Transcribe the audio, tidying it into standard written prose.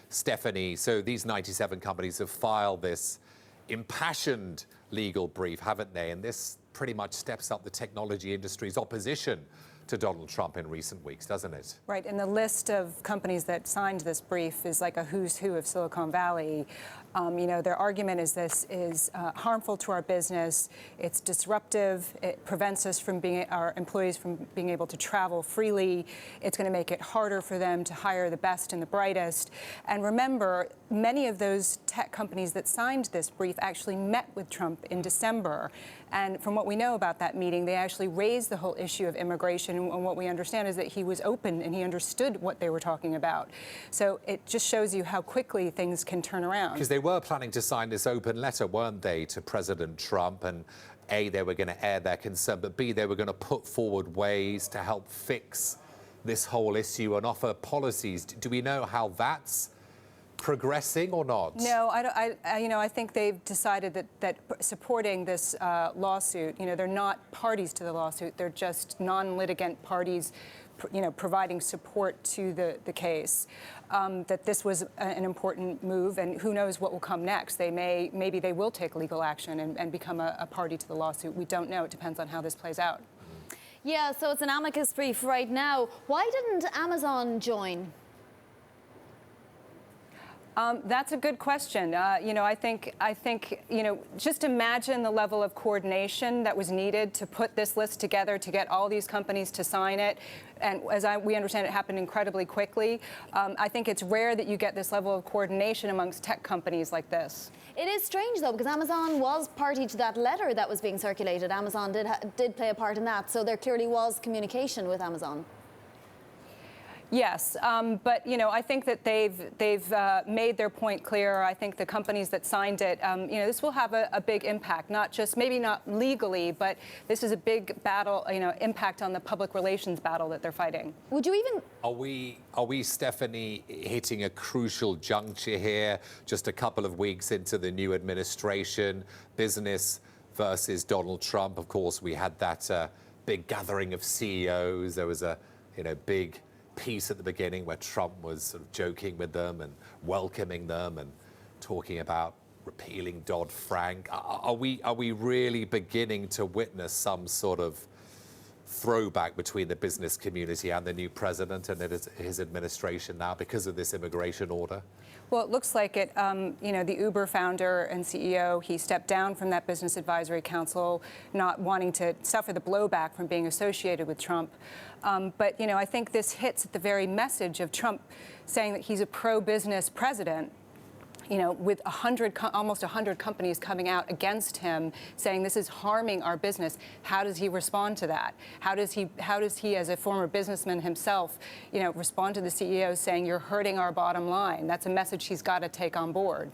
Stephanie, so these 97 companies have filed this impassioned legal brief, haven't they? And this pretty much steps up the technology industry's opposition to Donald Trump in recent weeks, doesn't it? Right, and the list of companies that signed this brief is like a who's who of Silicon Valley. Their argument is this is harmful to our business. It's disruptive. It prevents us from our employees from being able to travel freely. It's going to make it harder for them to hire the best and the brightest. And remember, many of those tech companies that signed this brief actually met with Trump in December. And from what we know about that meeting, they actually raised the whole issue of immigration. And what we understand is that he was open and he understood what they were talking about. So it just shows you how quickly things can turn around. Because they were planning to sign this open letter, weren't they, to President Trump? And A, they were going to air their concern, but B, they were going to put forward ways to help fix this whole issue and offer policies. Do we know how that's progressing or not? No, I think they've decided that supporting this lawsuit, they're not parties to the lawsuit. They're just non-litigant parties, providing support to the case. That this was an important move, and who knows what will come next. Maybe they will take legal action and become a party to the lawsuit. We don't know. It depends on how this plays out. Yeah, so it's an amicus brief right now. Why didn't Amazon join? That's a good question. I think, just imagine the level of coordination that was needed to put this list together, to get all these companies to sign it. And as we understand, it happened incredibly quickly. I think it's rare that you get this level of coordination amongst tech companies like this. It is strange, though, because Amazon was party to that letter that was being circulated. Amazon did play a part in that, so there clearly was communication with Amazon. Yes, but I think that they've made their point clear. I think the companies that signed it, this will have a big impact. Maybe not legally, but this is a big battle, impact on the public relations battle that they're fighting. Would you even? Are we, Stephanie, hitting a crucial juncture here? Just a couple of weeks into the new administration, business versus Donald Trump. Of course, we had that big gathering of CEOs. There was a big piece at the beginning where Trump was sort of joking with them and welcoming them and talking about repealing Dodd-Frank. Are we really beginning to witness some sort of throwback between the business community and the new president and his administration now because of this immigration order? Well, it looks like it. The Uber founder and CEO, he stepped down from that business advisory council, not wanting to suffer the blowback from being associated with Trump. But I think this hits at the very message of Trump saying that he's a pro-business president. With almost 100 companies coming out against him, saying this is harming our business. How does he respond to that? How does he, as a former businessman himself, respond to the CEO saying you're hurting our bottom line? That's a message he's got to take on board.